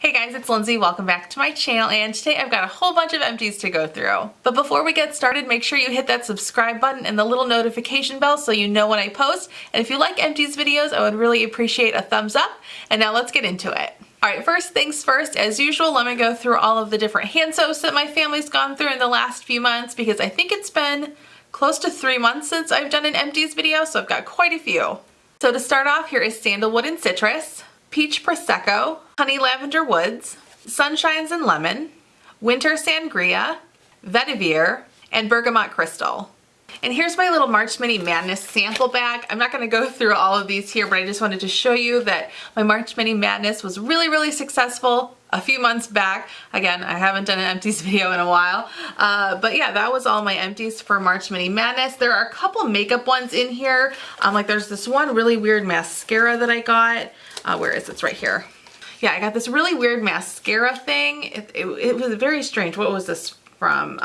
Hey guys, it's Lindsay. Welcome back to my channel, and today I've got a whole bunch of empties to go through. But before we get started, make sure you hit that subscribe button and the little notification bell so you know when I post. And if you like empties videos, I would really appreciate a thumbs up. And now let's get into it. Alright, first things first, as usual, let me go through all of the different hand soaps that my family's gone through in the last few months, because I think it's been close to 3 months since I've done an empties video, so I've got quite a few. So to start off, here is Sandalwood and Citrus, Peach Prosecco, Honey Lavender Woods, Sunshines and Lemon, Winter Sangria, Vetiver, and Bergamot Crystal. And here's my little March Mini Madness sample bag. I'm not going to go through all of these here, but I just wanted to show you that my March Mini Madness was really successful a few months back. Again, I haven't done an empties video in a while, but yeah, that was all my empties for March Mini Madness. There are a couple makeup ones in here. Like there's this one really weird mascara that I got. Where is it? It's right here. Yeah, I got this really weird mascara thing. It was very strange. What was this from?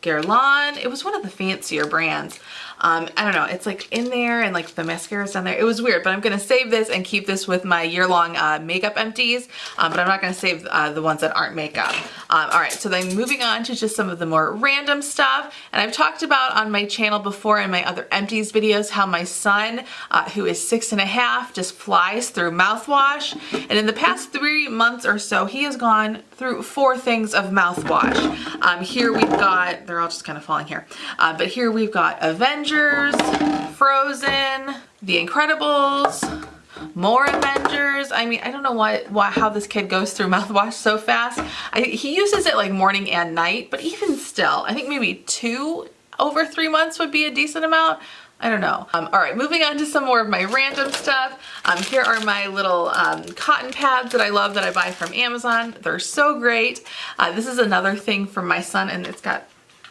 Guerlain. It was one of the fancier brands. I don't know. It's like in there and like the mascara's down there. It was weird, but I'm going to save this and keep this with my year-long makeup empties, but I'm not going to save the ones that aren't makeup. Alright, so then moving on to just some of the more random stuff, and I've talked about on my channel before in my other empties videos how my son, who is 6.5, just flies through mouthwash, and in the past 3 months or so, he has gone through 4 things of mouthwash. Here we've got, they're all just kind of falling here, but here we've got Avengers, Frozen, The Incredibles, more Avengers. I mean, I don't know how this kid goes through mouthwash so fast. He uses it like morning and night, but even still, I think maybe 2 over 3 months would be a decent amount. I don't know. All right, moving on to some more of my random stuff. Here are my little cotton pads that I love that I buy from Amazon. They're so great. This is another thing from my son, and it's got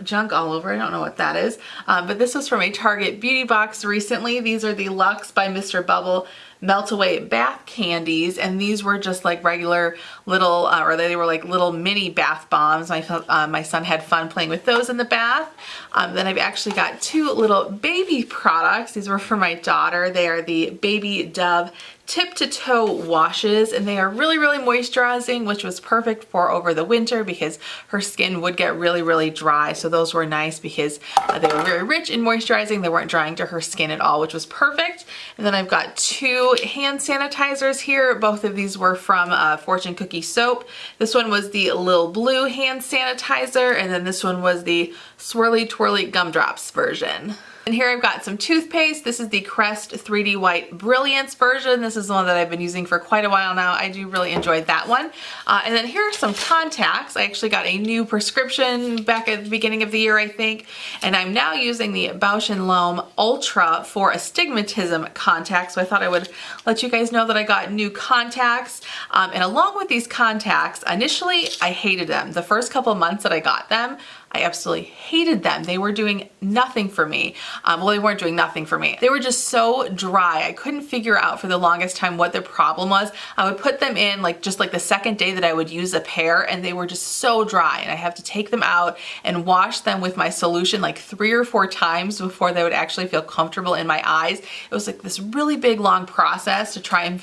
junk all over. I don't know what that is. But this was from a Target beauty box recently. These are the Luxe by Mr. Bubble Melt Away Bath Candies, and these were just like regular little, or they were like little mini bath bombs. My son had fun playing with those in the bath. Then I've actually got 2 little baby products. These were for my daughter. They are the Baby Dove tip to toe washes, and they are really moisturizing, which was perfect for over the winter because her skin would get really dry. So those were nice because they were very rich in moisturizing. They weren't drying to her skin at all, which was perfect. And then I've got 2 hand sanitizers here. Both of these were from Fortune Cookie Soap. This one was the Lil Blue hand sanitizer, and then this one was the Swirly Twirly Gumdrops version. And here I've got some toothpaste. This is the Crest 3D White Brilliance version. This is the one that I've been using for quite a while now. I do really enjoy that one. And then here are some contacts. I actually got a new prescription back at the beginning of the year, I think. And I'm now using the Bausch & Lomb Ultra for Astigmatism contacts. So I thought I would let you guys know that I got new contacts. And along with these contacts, initially I hated them. The first couple of months that I got them, I absolutely hated them. They were doing nothing for me. Well, they weren't doing nothing for me. They were just so dry. I couldn't figure out for the longest time what the problem was. I would put them in just like the second day that I would use a pair, and they were just so dry, and I have to take them out and wash them with my solution like 3 or 4 times before they would actually feel comfortable in my eyes. It was like this really big long process to try and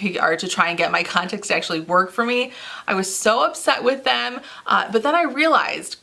get my contacts to actually work for me. I was so upset with them, but then I realized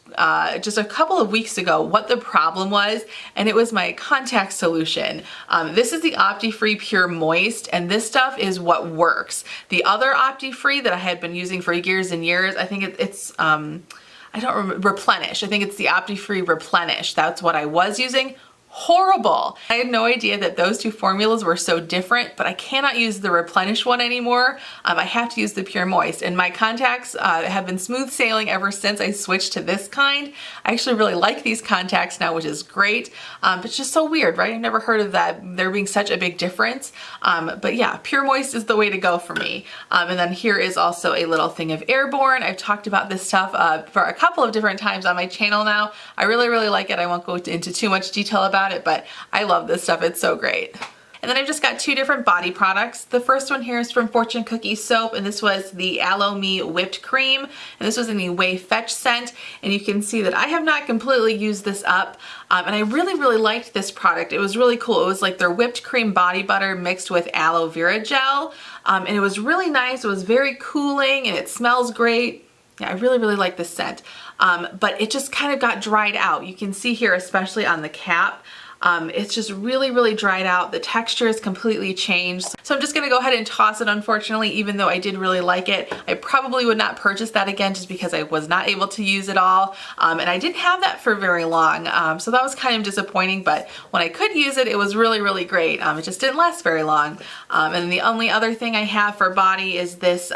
just a couple of weeks ago what the problem was, and it was my contact solution. This is the OptiFree Pure Moist, and this stuff is what works. The other OptiFree that I had been using for years and years, I think it's I don't remember, Replenish. I think it's the OptiFree Replenish. That's what I was using. Horrible. I had no idea that those 2 formulas were so different, but I cannot use the Replenish one anymore. I have to use the Pure Moist, and my contacts have been smooth sailing ever since I switched to this kind. I actually really like these contacts now, which is great, but it's just so weird, right? I've never heard of that, there being such a big difference, but yeah, Pure Moist is the way to go for me. And then here is also a little thing of Airborne. I've talked about this stuff for a couple of different times on my channel now. I really like it. I won't go into too much detail about it, but I love this stuff. It's so great. And then I've just got two different body products. The first one here is from Fortune Cookie Soap, and this was the Aloe Me Whipped Cream, and this was in the Way Fetch scent. And you can see that I have not completely used this up, and I really liked this product. It was really cool. It was like their whipped cream body butter mixed with aloe vera gel, and it was really nice. It was very cooling, and it smells great. Yeah, I really like this scent, but it just kind of got dried out. You can see here, especially on the cap, it's just really dried out. The texture is completely changed. So I'm just gonna go ahead and toss it, unfortunately, even though I did really like it. I probably would not purchase that again just because I was not able to use it all. And I didn't have that for very long. So that was kind of disappointing, but when I could use it, it was really great. It just didn't last very long. And the only other thing I have for body is this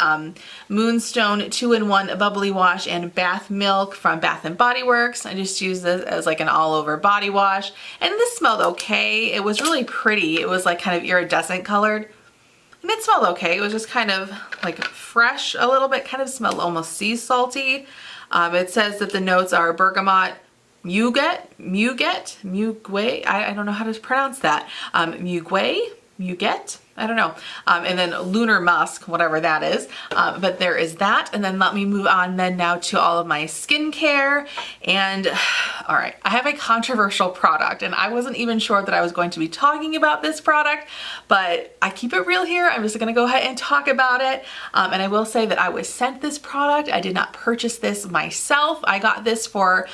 Moonstone 2-in-1 Bubbly Wash and Bath Milk from Bath & Body Works. I just use this as like an all-over body wash. And this smelled okay. It was really pretty. It was like kind of iridescent colored. And it smelled okay. It was just kind of like fresh a little bit, kind of smelled almost sea salty. It says that the notes are bergamot, muguet, I don't know how to pronounce that. Muguet, I don't know. And then lunar musk, whatever that is. But there is that. And then let me move on then now to all of my skincare. And all right, I have a controversial product, and I wasn't even sure that I was going to be talking about this product, but I keep it real here. I'm just gonna go ahead and talk about it. And I will say that I was sent this product. I did not purchase this myself. I got this for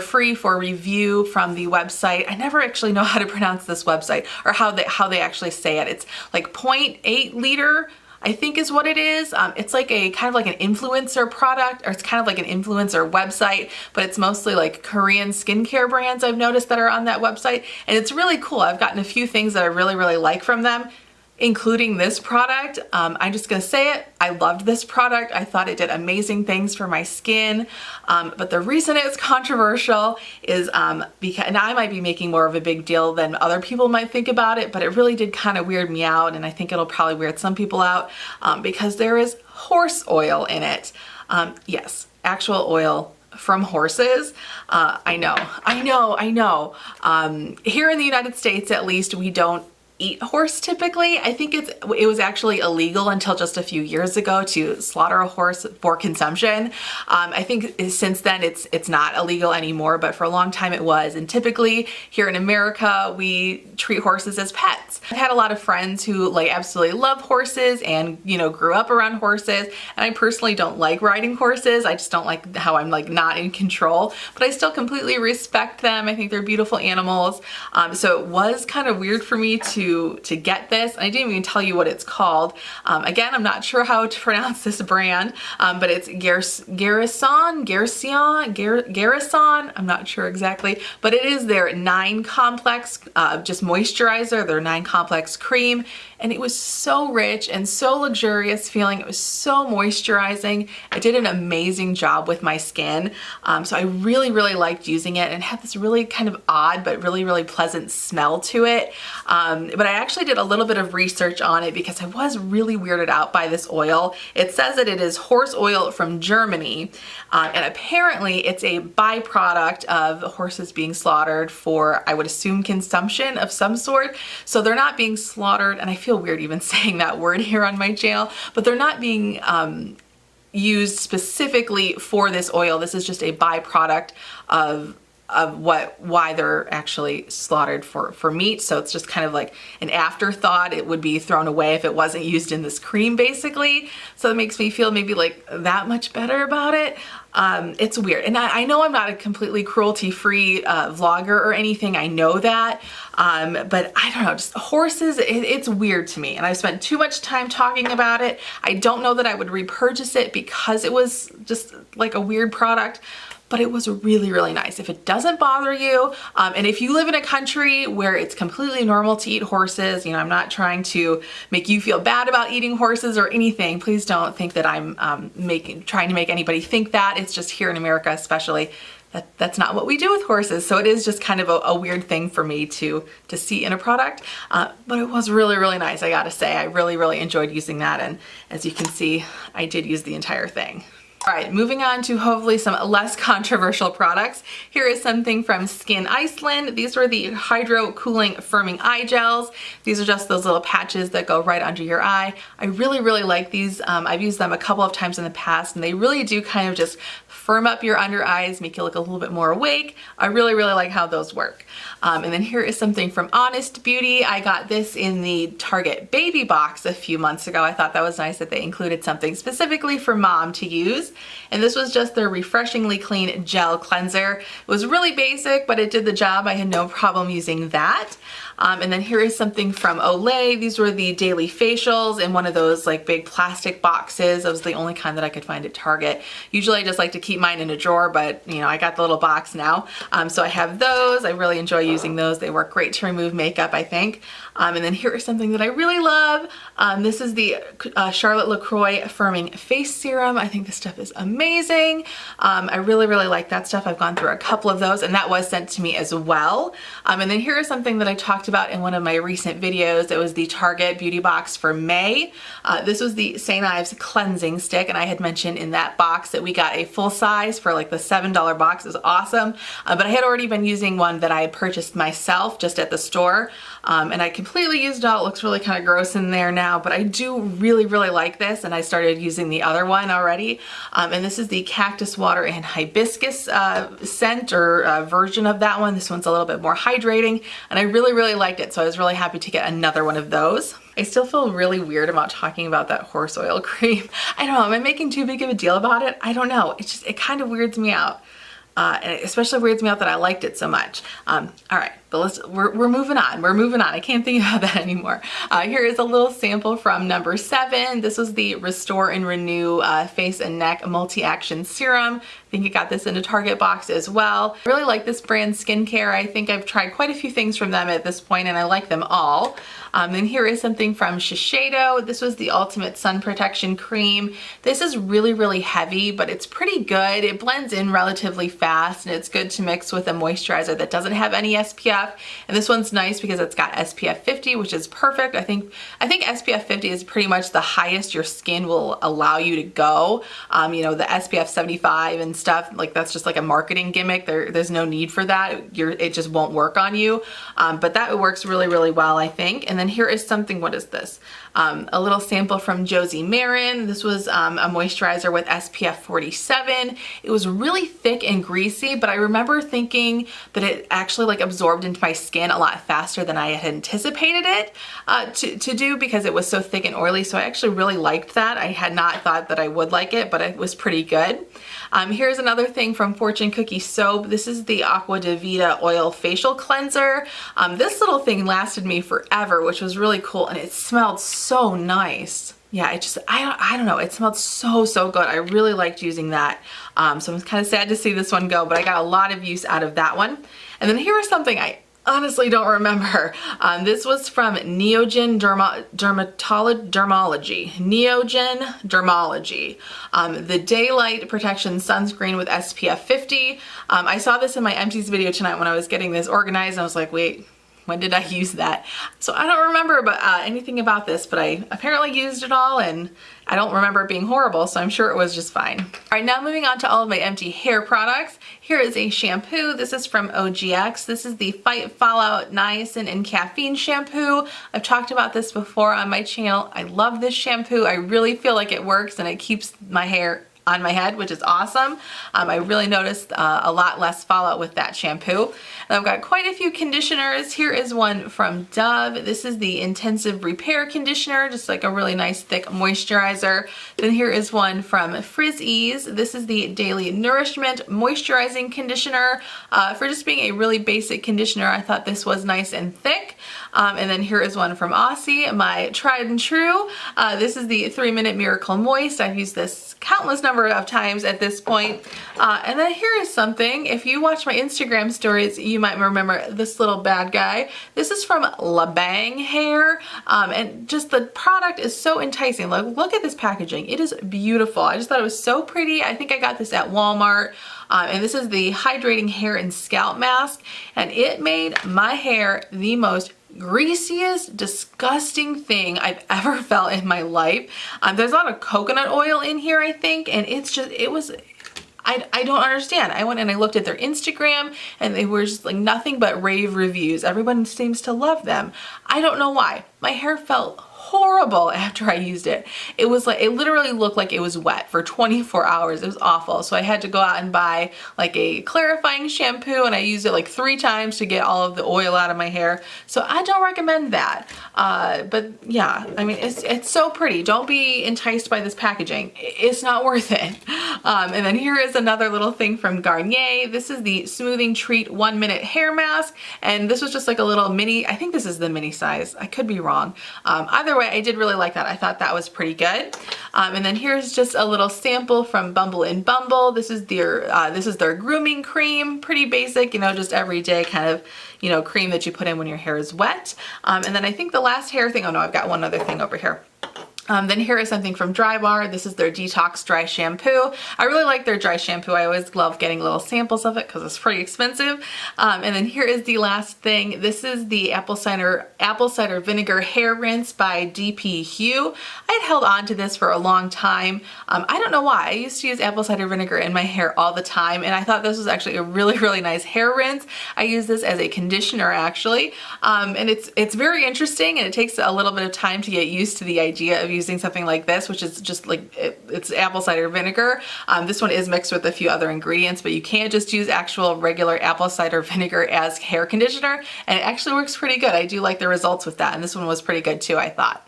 free for review from the website. I never actually know how to pronounce this website or how they actually say it. It's like 0.8 liter, I think is what it is. It's like a kind of like an influencer product, or it's kind of like an influencer website, but it's mostly like Korean skincare brands I've noticed that are on that website. And it's really cool. I've gotten a few things that I really like from them, including this product. I'm just gonna say it, I loved this product. I thought it did amazing things for my skin. But the reason it's controversial is because, and I might be making more of a big deal than other people might think about it, but it really did kind of weird me out, and I think it'll probably weird some people out, because there is horse oil in it. Yes, actual oil from horses. I know. Here in the United States, at least, we don't eat horse typically. I think it was actually illegal until just a few years ago to slaughter a horse for consumption. I think since then it's not illegal anymore, but for a long time it was. And typically here in America, we treat horses as pets. I've had a lot of friends who like absolutely love horses and, you know, grew up around horses. And I personally don't like riding horses. I just don't like how I'm like not in control, but I still completely respect them. I think they're beautiful animals. So it was kind of weird for me to get this. I didn't even tell you what it's called. Again, I'm not sure how to pronounce this brand, but it's Garrison. I'm not sure exactly, but it is their 9 complex just moisturizer, their 9 complex cream, and it was so rich and so luxurious feeling. It was so moisturizing. It did an amazing job with my skin. So I really liked using it, and had this really kind of odd but really pleasant smell to it. But I actually did a little bit of research on it because I was really weirded out by this oil. It says that it is horse oil from Germany, and apparently it's a byproduct of horses being slaughtered for, I would assume, consumption of some sort. So they're not being slaughtered, and I feel weird even saying that word here on my channel, but they're not being used specifically for this oil. This is just a byproduct of why they're actually slaughtered for meat. So it's just kind of like an afterthought. It would be thrown away if it wasn't used in this cream, basically. So it makes me feel maybe like that much better about it. It's weird. And I know I'm not a completely cruelty-free vlogger or anything. I know that. But I don't know, just horses, it's weird to me. And I've spent too much time talking about it. I don't know that I would repurchase it because it was just like a weird product. But it was really nice. If it doesn't bother you, and if you live in a country where it's completely normal to eat horses, you know, I'm not trying to make you feel bad about eating horses or anything. Please don't think that I'm trying to make anybody think that. It's just here in America especially, that's not what we do with horses. So it is just kind of a weird thing for me to see in a product. But it was really nice, I gotta say. I really enjoyed using that, and as you can see, I did use the entire thing. All right, moving on to hopefully some less controversial products. Here is something from Skin Iceland. These are the Hydro Cooling Firming Eye Gels. These are just those little patches that go right under your eye. I really, really like these. I've used them a couple of times in the past, and they really do kind of just firm up your under eyes, make you look a little bit more awake. I really, really like how those work. And then here is something from Honest Beauty. I got this in the Target baby box a few months ago. I thought that was nice that they included something specifically for mom to use. And this was just their Refreshingly Clean Gel Cleanser. It was really basic, but it did the job. I had no problem using that. And then here is something from Olay. These were the daily facials in one of those like big plastic boxes. That was the only kind that I could find at Target. Usually I just like to keep mine in a drawer, but you know, I got the little box now. So I have those. I really enjoy using those. They work great to remove makeup, I think. And then here is something that I really love. This is the Charlotte LaCroix Firming Face Serum. I think this stuff is amazing. I really, really like that stuff. I've gone through a couple of those, and that was sent to me as well. And then here is something that I talked about in one of my recent videos. It was the Target Beauty Box for May. This was the St. Ives Cleansing Stick, and I had mentioned in that box that we got a full size for like the $7 box. It was awesome. But I had already been using one that I had purchased myself just at the store. And I completely used it all. It looks really kind of gross in there now, but I do really, really like this, and I started using the other one already. And this is the Cactus Water and Hibiscus scent or version of that one. This one's a little bit more hydrating, and I really, really liked it, so I was really happy to get another one of those. I still feel really weird about talking about that horse oil cream. I don't know, am I making too big of a deal about it? I don't know. It's just, it kind of weirds me out. And it especially weirds me out that I liked it so much. All right, but we're moving on. We're moving on. I can't think about that anymore. Here is a little sample from number 7. This was the Restore and Renew Face and Neck Multi-Action Serum. I think I got this in a Target box as well. I really like this brand skincare. I think I've tried quite a few things from them at this point, and I like them all. Then here is something from Shiseido. This was the Ultimate Sun Protection Cream. This is really, really heavy, but it's pretty good. It blends in relatively fast, and it's good to mix with a moisturizer that doesn't have any SPF. And this one's nice because it's got SPF 50, which is perfect. I think SPF 50 is pretty much the highest your skin will allow you to go. You know, the SPF 75 and stuff, like that's just like a marketing gimmick. There's no need for that. It just won't work on you. But that works really, really well, I think. And then here is something, what is this? A little sample from Josie Marin. This was a moisturizer with SPF 47. It was really thick and greasy, but I remember thinking that it actually like absorbed into my skin a lot faster than I had anticipated it to do, because it was so thick and oily. So I actually really liked that. I had not thought that I would like it, but it was pretty good. Here's another thing from Fortune Cookie Soap. This is the Aqua de Vida Oil Facial Cleanser. This little thing lasted me forever, which was really cool, and it smelled so nice. Yeah, it just, I don't know, it smelled so, so good. I really liked using that. So I'm kind of sad to see this one go, but I got a lot of use out of that one. And then here is something I honestly don't remember. This was from Neogen Dermology. Neogen Dermology. The Daylight Protection Sunscreen with SPF 50. I saw this in my empties video tonight when I was getting this organized. I was like, wait, when did I use that? So I don't remember anything about this, but I apparently used it all, and I don't remember it being horrible, so I'm sure it was just fine. All right, now moving on to all of my empty hair products. Here is a shampoo. This is from OGX. This is the Fight Fallout Niacin and Caffeine Shampoo. I've talked about this before on my channel. I love this shampoo. I really feel like it works, and it keeps my hair on my head, which is awesome. I really noticed a lot less fallout with that shampoo. And I've got quite a few conditioners. Here is one from Dove. This is the Intensive Repair Conditioner, just like a really nice thick moisturizer. Then here is one from Frizz Ease. This is the Daily Nourishment Moisturizing Conditioner. For just being a really basic conditioner, I thought this was nice and thick. And then here is one from Aussie, my tried and true. This is the 3-Minute Miracle Moist. I've used this countless number of times at this point. And then here is something, if you watch my Instagram stories, you might remember this little bad guy. This is from La Bang Hair, and just the product is so enticing. Look at this packaging. It is beautiful. I just thought it was so pretty. I think I got this at Walmart. And this is the Hydrating Hair and Scalp Mask, and it made my hair the most greasiest, disgusting thing I've ever felt in my life. There's a lot of coconut oil in here, I think, and it's just, I don't understand. I went and I looked at their Instagram and they were just like nothing but rave reviews. Everyone seems to love them. I don't know why. My hair felt horrible after I used it. It was like, it literally looked like it was wet for 24 hours. It was awful. So I had to go out and buy like a clarifying shampoo, and I used it like 3 times to get all of the oil out of my hair. So I don't recommend that. But yeah, I mean, it's so pretty. Don't be enticed by this packaging. It's not worth it. And then here is another little thing from Garnier. This is the Smoothing Treat 1 Minute Hair Mask. And this was just like a little mini, I think this is the mini size. I could be wrong. Either way, I did really like that. I thought that was pretty good. And then here's just a little sample from Bumble and Bumble. This is their grooming cream. Pretty basic, you know, just everyday kind of, you know, cream that you put in when your hair is wet. And then I think the last hair thing, oh no, I've got one other thing over here. Then here is something from Drybar. This is their Detox Dry Shampoo. I really like their dry shampoo. I always love getting little samples of it because it's pretty expensive. And then here is the last thing. This is the Apple Cider Vinegar Hair Rinse by DP Hue. I had held on to this for a long time. I don't know why. I used to use apple cider vinegar in my hair all the time, and I thought this was actually a really, really nice hair rinse. I use this as a conditioner actually. And it's very interesting, and it takes a little bit of time to get used to the idea of using something like this, which is just like, it's apple cider vinegar. This one is mixed with a few other ingredients, but you can't just use actual regular apple cider vinegar as hair conditioner, and it actually works pretty good. I do like the results with that, and this one was pretty good too, I thought.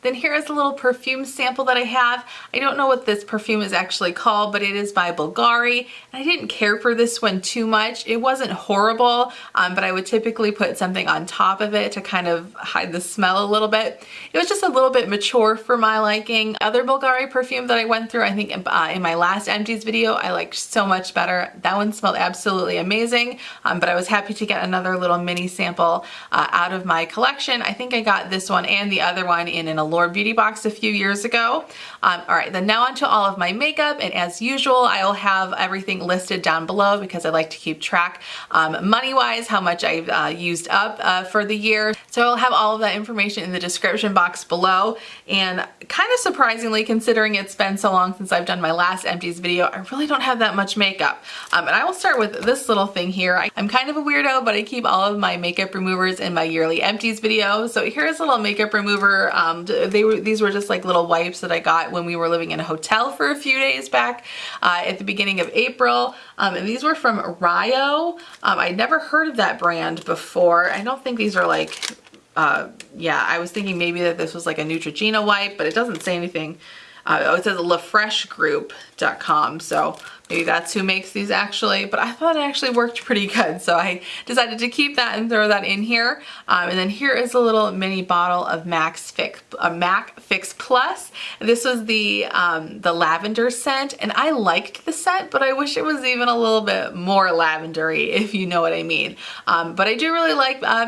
Then here is a little perfume sample that I have. I don't know what this perfume is actually called, but it is by Bulgari. And I didn't care for this one too much. It wasn't horrible, but I would typically put something on top of it to kind of hide the smell a little bit. It was just a little bit mature for my liking. Other Bulgari perfume that I went through, I think in my last Empties video, I liked so much better. That one smelled absolutely amazing, but I was happy to get another little mini sample out of my collection. I think I got this one and the other one in an Allure beauty box a few years ago. All right, then now onto all of my makeup, and as usual, I will have everything listed down below because I like to keep track money-wise how much I've used up for the year. So I'll have all of that information in the description box below, and kind of surprisingly, considering it's been so long since I've done my last Empties video, I really don't have that much makeup. And I will start with this little thing here. I'm kind of a weirdo, but I keep all of my makeup removers in my yearly Empties video. So here's a little makeup remover. These were just like little wipes that I got when we were living in a hotel for a few days back at the beginning of April. And these were from Raio. I'd never heard of that brand before. I don't think these are like, yeah, I was thinking maybe that this was like a Neutrogena wipe, but it doesn't say anything. Oh, it says lafreshgroup.com, so maybe that's who makes these actually, but I thought it actually worked pretty good, so I decided to keep that and throw that in here. And then here is a little mini bottle of MAC Fix Plus. This was the lavender scent, and I liked the scent, but I wish it was even a little bit more lavendery, if you know what I mean. But I do really like I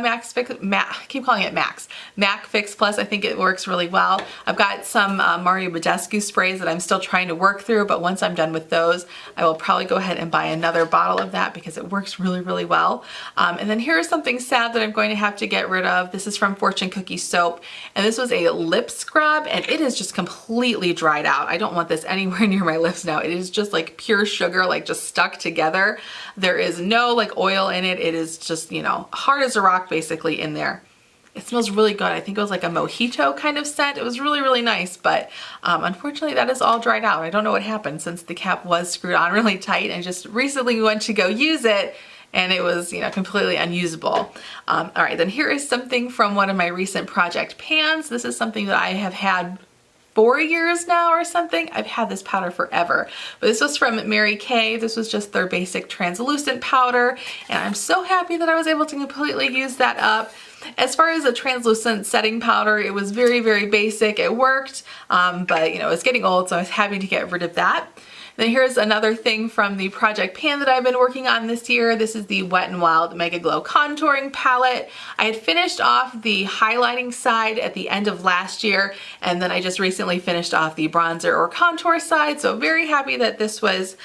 keep calling it MAC Fix Plus. I think it works really well. I've got some Mario Badescu sprays that I'm still trying to work through, but once I'm done with those, I will probably go ahead and buy another bottle of that because it works really, really well. And then here's something sad that I'm going to have to get rid of. This is from Fortune Cookie Soap, and this was a lip scrub, and it is just completely dried out. I don't want this anywhere near my lips now. It is just like pure sugar, like just stuck together. There is no like oil in it. It is just, you know, hard as a rock basically in there. It smells really good. I think it was like a mojito kind of scent. It was really, really nice, but unfortunately that is all dried out. I don't know what happened since the cap was screwed on really tight, and just recently we went to go use it and it was, you know, completely unusable. All right, then here is something from one of my recent project pans. This is something that I have had 4 years now or something. I've had this powder forever, but this was from Mary Kay. This was just their basic translucent powder, and I'm so happy that I was able to completely use that up. As far as a translucent setting powder, it was very, very basic. It worked, but you know, it's getting old, so I was happy to get rid of that. Then here's another thing from the project pan that I've been working on this year. This is the Wet n Wild MegaGlo Contouring Palette. I had finished off the highlighting side at the end of last year, and then I just recently finished off the bronzer or contour side, so very happy that this was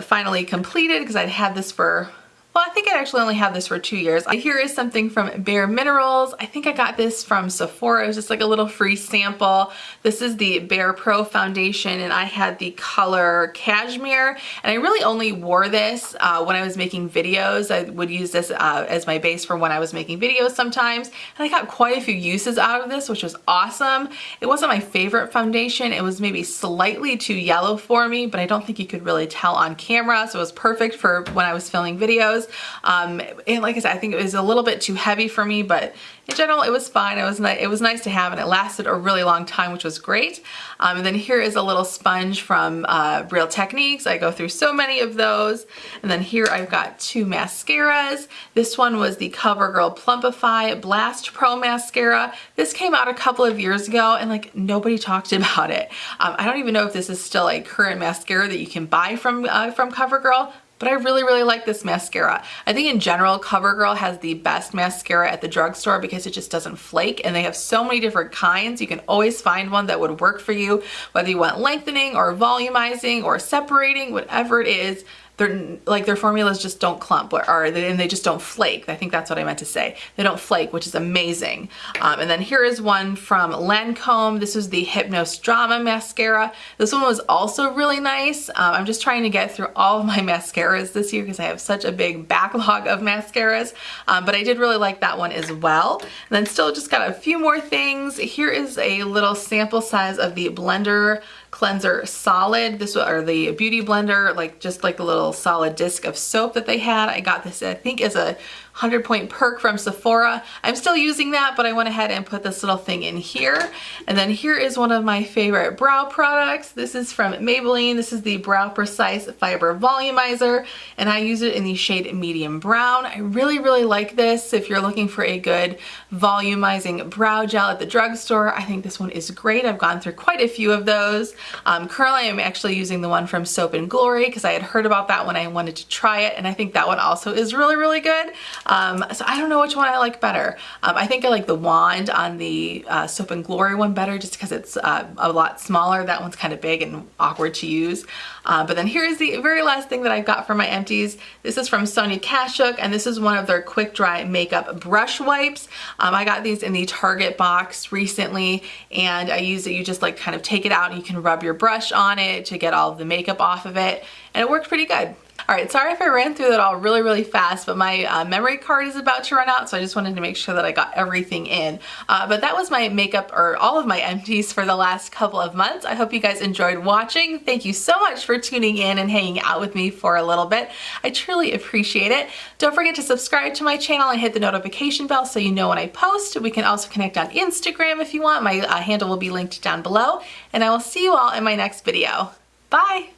finally completed because I'd had this for, Well, I think I actually only had this for 2 years. Here is something from Bare Minerals. I think I got this from Sephora. It was just like a little free sample. This is the BarePro foundation, and I had the color Cashmere, and I really only wore this when I was making videos. I would use this as my base for when I was making videos sometimes, and I got quite a few uses out of this, which was awesome. It wasn't my favorite foundation. It was maybe slightly too yellow for me, but I don't think you could really tell on camera, so it was perfect for when I was filming videos. And like I said, I think it was a little bit too heavy for me, but in general, it was fine. It was nice to have, and it lasted a really long time, which was great. And then here is a little sponge from Real Techniques. I go through so many of those. And then here I've got 2 mascaras. This one was the CoverGirl Plumpify BlastPro mascara. This came out a couple of years ago, and like nobody talked about it. I don't even know if this is still a current mascara that you can buy from CoverGirl. But I really, really like this mascara. I think in general, CoverGirl has the best mascara at the drugstore because it just doesn't flake, and they have so many different kinds. You can always find one that would work for you, whether you want lengthening or volumizing or separating, whatever it is. Their formulas just don't clump, and they just don't flake. I think that's what I meant to say. They don't flake, which is amazing. And then here is one from Lancome. This is the Hypnosse Drama Mascara. This one was also really nice. I'm just trying to get through all of my mascaras this year because I have such a big backlog of mascaras. But I did really like that one as well. And then still just got a few more things. Here is a little sample size of the Blender Cleanser Solid. This or the Beauty Blender, just like a little solid disc of soap that they had. I got this, I think, as a 100-point perk from Sephora. I'm still using that, but I went ahead and put this little thing in here. And then here is one of my favorite brow products. This is from Maybelline. This is the Brow Precise Fiber Volumizer, and I use it in the shade Medium Brown. I really, really like this. If you're looking for a good volumizing brow gel at the drugstore, I think this one is great. I've gone through quite a few of those. Currently, I'm actually using the one from Soap and Glory because I had heard about that when I wanted to try it, and I think that one also is really, really good. So I don't know which one I like better. I think I like the wand on the Soap and Glory one better just because it's a lot smaller. That one's kind of big and awkward to use. But then here is the very last thing that I got for my empties. This is from Sonia Kashuk, and this is one of their quick dry makeup brush wipes. I got these in the Target box recently, and I use it. You just kind of take it out and you can rub your brush on it to get all of the makeup off of it, and it worked pretty good. Alright, sorry if I ran through that all really, really fast, but my memory card is about to run out, so I just wanted to make sure that I got everything in. But that was my makeup, or all of my empties for the last couple of months. I hope you guys enjoyed watching. Thank you so much for tuning in and hanging out with me for a little bit. I truly appreciate it. Don't forget to subscribe to my channel and hit the notification bell so you know when I post. We can also connect on Instagram if you want. My handle will be linked down below, and I will see you all in my next video. Bye!